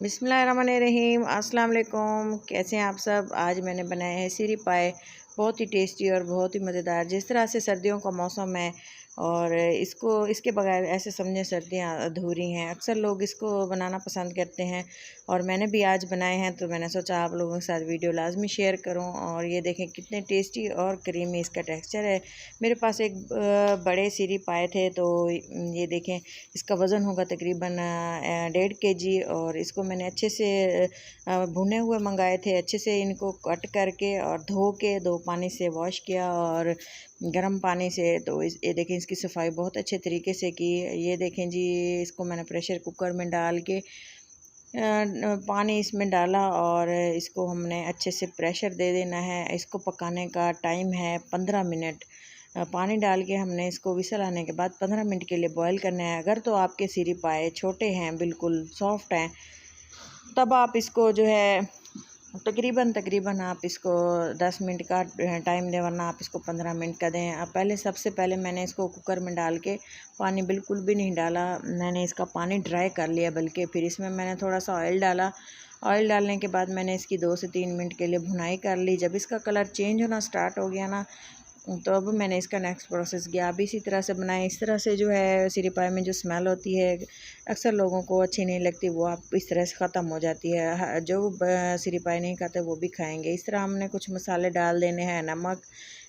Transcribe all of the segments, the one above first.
बिस्मिल्लाहिर्रहमानिर्रहीम। अस्सलाम वालेकुम। कैसे हैं आप सब। आज मैंने बनाए हैं सीरी पाए, बहुत ही टेस्टी और बहुत ही मज़ेदार। जिस तरह से सर्दियों का मौसम है और इसके बगैर ऐसे समझें सर्दियां अधूरी हैं। अक्सर लोग इसको बनाना पसंद करते हैं और मैंने भी आज बनाए हैं, तो मैंने सोचा आप लोगों के साथ वीडियो लाजमी शेयर करूं। और ये देखें कितने टेस्टी और क्रीमी इसका टेक्सचर है। मेरे पास एक बड़े सीरी पाए थे, तो ये देखें इसका वज़न होगा तकरीबन 1.5 kg। और इसको मैंने अच्छे से भुने हुए मंगाए थे। अच्छे से इनको कट करके और धो के 2 पानी से वॉश किया और गर्म पानी से। तो ये देखें इसकी सफाई बहुत अच्छे तरीके से की। ये देखें जी, इसको मैंने प्रेशर कुकर में डाल के पानी इसमें डाला और इसको हमने अच्छे से प्रेशर दे देना है। इसको पकाने का टाइम है 15 मिनट। पानी डाल के हमने इसको विसल आने के बाद 15 मिनट के लिए बॉईल करना है। अगर तो आपके सीरी पाए छोटे हैं, बिल्कुल सॉफ्ट हैं, तब आप इसको जो है तकरीबन आप इसको 10 मिनट का टाइम दें, वरना आप इसको 15 मिनट का दें। अब सबसे पहले मैंने इसको कुकर में डाल के पानी बिल्कुल भी नहीं डाला, मैंने इसका पानी ड्राई कर लिया। बल्कि फिर इसमें मैंने थोड़ा सा ऑयल डाला। ऑयल डालने के बाद मैंने इसकी 2 से 3 मिनट के लिए भुनाई कर ली। जब इसका कलर चेंज होना स्टार्ट हो गया ना, तो अब मैंने इसका नेक्स्ट प्रोसेस किया। अब इसी तरह से बनाएं। इस तरह से जो है सीरी पाए में जो स्मेल होती है अक्सर लोगों को अच्छी नहीं लगती, वो आप इस तरह से ख़त्म हो जाती है। जो सीरी पाए नहीं खाते वो भी खाएंगे। इस तरह हमने कुछ मसाले डाल देने हैं, नमक,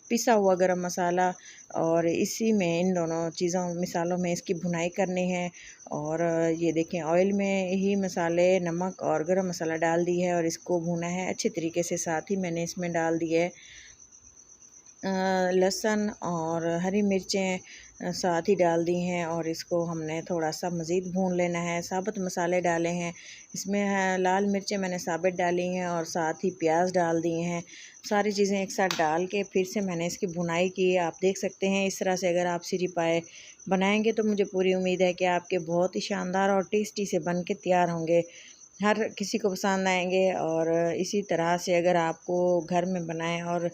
पिसा हुआ गरम मसाला, और इसी में इन दोनों चीज़ों मिसालों में इसकी भुनाई करनी है। और ये देखें ऑयल में ही मसाले, नमक और गरम मसाला डाल दी है और इसको भुना है अच्छे तरीके से। साथ ही मैंने इसमें डाल दी है लहसुन और हरी मिर्चें साथ ही डाल दी हैं और इसको हमने थोड़ा सा मज़ीद भून लेना है। साबुत मसाले डाले हैं इसमें, लाल मिर्चें मैंने साबित डाली हैं और साथ ही प्याज डाल दिए हैं। सारी चीज़ें एक साथ डाल के फिर से मैंने इसकी भुनाई की। आप देख सकते हैं इस तरह से अगर आप सीरी पाए बनाएंगे तो मुझे पूरी उम्मीद है कि आपके बहुत ही शानदार और टेस्टी से बन के तैयार होंगे, हर किसी को पसंद आएंगे। और इसी तरह से अगर आपको घर में बनाएं और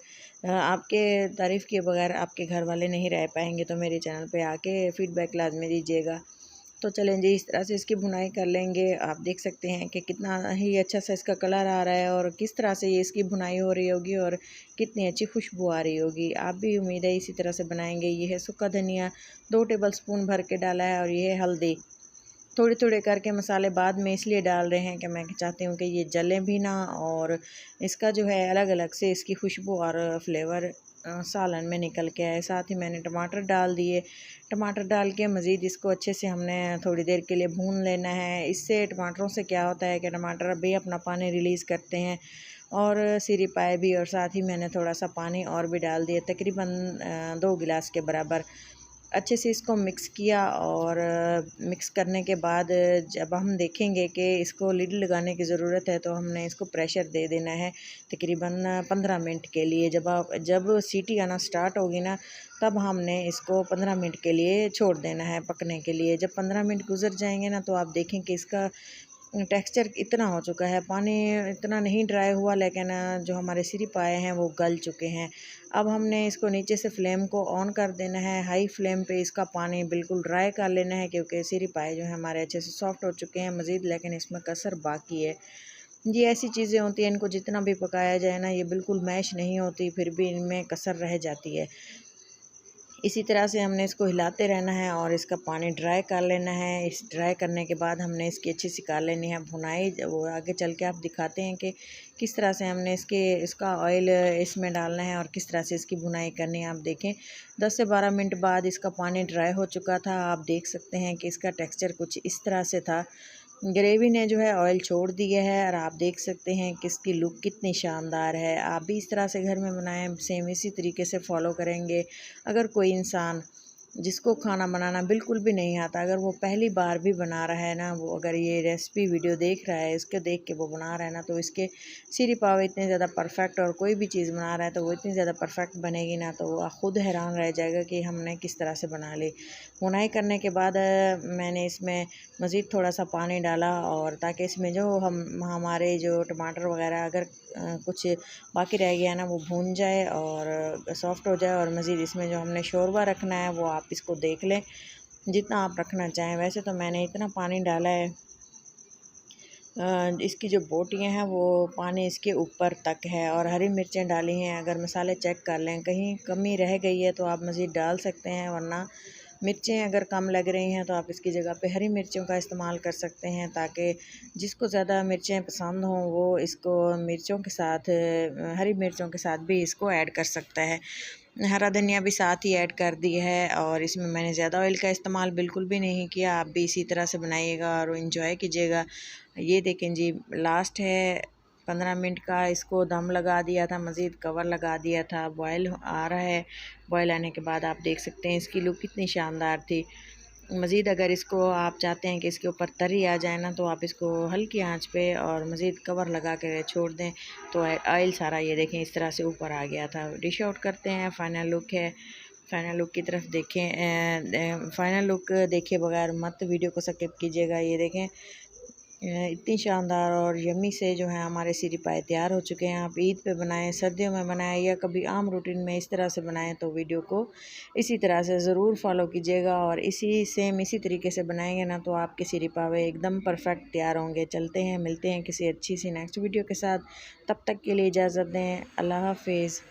आपके तारीफ़ के बगैर आपके घर वाले नहीं रह पाएंगे, तो मेरे चैनल पे आके फ़ीडबैक लाजमी दीजिएगा। तो चलें जी, इस तरह से इसकी भुनाई कर लेंगे। आप देख सकते हैं कि कितना ही अच्छा सा इसका कलर आ रहा है और किस तरह से ये इसकी भुनाई हो रही होगी और कितनी अच्छी खुशबू आ रही होगी। आप भी उम्मीद है इसी तरह से बनाएंगे। ये है सूखा धनिया 2 टेबलस्पून भर के डाला है और ये है हल्दी। थोड़े थोड़े करके मसाले बाद में इसलिए डाल रहे हैं कि मैं चाहती हूँ कि ये जलें भी ना, और इसका जो है अलग अलग से इसकी खुशबू और फ्लेवर सालन में निकल के आए। साथ ही मैंने टमाटर डाल दिए। टमाटर डाल के मज़ीद इसको अच्छे से हमने थोड़ी देर के लिए भून लेना है। इससे टमाटरों से क्या होता है कि टमाटर भी अपना पानी रिलीज़ करते हैं और सीरी पाए भी। और साथ ही मैंने थोड़ा सा पानी और भी डाल दिया, तकरीबन 2 गिलास के बराबर। अच्छे से इसको मिक्स किया और मिक्स करने के बाद जब हम देखेंगे कि इसको लिड लगाने की ज़रूरत है, तो हमने इसको प्रेशर दे देना है तकरीबन 15 मिनट के लिए। जब सीटी आना स्टार्ट होगी ना, तब हमने इसको 15 मिनट के लिए छोड़ देना है पकने के लिए। जब 15 मिनट गुजर जाएंगे ना, तो आप देखें कि इसका टेक्सचर इतना हो चुका है, पानी इतना नहीं ड्राई हुआ, लेकिन जो हमारे सीरी पाए हैं वो गल चुके हैं। अब हमने इसको नीचे से फ्लेम को ऑन कर देना है, हाई फ्लेम पे इसका पानी बिल्कुल ड्राई कर लेना है, क्योंकि सीरी पाए जो है हमारे अच्छे से सॉफ्ट हो चुके हैं मज़ीद, लेकिन इसमें कसर बाकी है। ये ऐसी चीज़ें होती हैं, इनको जितना भी पकाया जाए ना, ये बिल्कुल मैश नहीं होती, फिर भी इनमें कसर रह जाती है। इसी तरह से हमने इसको हिलाते रहना है और इसका पानी ड्राई कर लेना है। इस ड्राई करने के बाद हमने इसकी अच्छी सी कर लेनी है भुनाई। वो आगे चल के आप दिखाते हैं कि किस तरह से हमने इसका ऑयल इसमें डालना है और किस तरह से इसकी भुनाई करनी है। आप देखें 10 से 12 मिनट बाद इसका पानी ड्राई हो चुका था। आप देख सकते हैं कि इसका टेक्सचर कुछ इस तरह से था। ग्रेवी ने जो है ऑयल छोड़ दिया है और आप देख सकते हैं कि इसकी लुक कितनी शानदार है। आप भी इस तरह से घर में बनाएं, सेम इसी तरीके से फॉलो करेंगे। अगर कोई इंसान जिसको खाना बनाना बिल्कुल भी नहीं आता, अगर वो पहली बार भी बना रहा है ना, वो अगर ये रेसिपी वीडियो देख रहा है, इसके देख के वो बना रहा है ना, तो इसके सीरी पाव इतने ज़्यादा परफेक्ट, और कोई भी चीज़ बना रहा है तो वो इतनी ज़्यादा परफेक्ट बनेगी ना, तो वो ख़ुद हैरान रह जाएगा कि हमने किस तरह से बना ली। भुनाई करने के बाद मैंने इसमें मज़ीद थोड़ा सा पानी डाला, और ताकि इसमें जो हमारे जो टमाटर वगैरह अगर कुछ बाकी रह गया ना, वो भून जाए और सॉफ्ट हो जाए। और मज़ीद इसमें जो हमने शोरबा रखना है वो आप इसको देख लें, जितना आप रखना चाहें। वैसे तो मैंने इतना पानी डाला है, इसकी जो बोटियां हैं वो पानी इसके ऊपर तक है, और हरी मिर्चें डाली हैं। अगर मसाले चेक कर लें कहीं कमी रह गई है तो आप मज़ीद डाल सकते हैं, वरना मिर्चें अगर कम लग रही हैं तो आप इसकी जगह पे हरी मिर्चों का इस्तेमाल कर सकते हैं, ताकि जिसको ज़्यादा मिर्चें पसंद हों वो इसको मिर्चों के साथ हरी मिर्चों के साथ भी इसको ऐड कर सकता है। हरा धनिया भी साथ ही ऐड कर दी है, और इसमें मैंने ज़्यादा ऑयल का इस्तेमाल बिल्कुल भी नहीं किया। आप भी इसी तरह से बनाइएगा और इंजॉय कीजिएगा। ये देखें जी, लास्ट है 15 मिनट का इसको दम लगा दिया था, मज़ीद कवर लगा दिया था। बॉयल आ रहा है, बॉयल आने के बाद आप देख सकते हैं इसकी लुक कितनी शानदार थी। मज़ीद अगर इसको आप चाहते हैं कि इसके ऊपर तरी आ जाए ना, तो आप इसको हल्की आंच पे और मज़ीद कवर लगा कर छोड़ दें, तो ऑयल सारा ये देखें इस तरह से ऊपर आ गया था। डिश आउट करते हैं, फ़ाइनल लुक है। फ़ाइनल लुक की तरफ देखें, फ़ाइनल लुक देखे बगैर मत वीडियो को स्किप कीजिएगा। ये देखें इतनी शानदार और यम्मी से जो है हमारे सीरी पाए तैयार हो चुके हैं। आप ईद पे बनाएं, सर्दियों में बनाएं, या कभी आम रूटीन में इस तरह से बनाएं, तो वीडियो को इसी तरह से ज़रूर फॉलो कीजिएगा, और इसी तरीके से बनाएंगे ना तो आपके सीरी पावे एकदम परफेक्ट तैयार होंगे। चलते हैं, मिलते हैं किसी अच्छी सी नेक्स्ट वीडियो के साथ। तब तक के लिए इजाज़त दें। अल्लाह हाफिज़।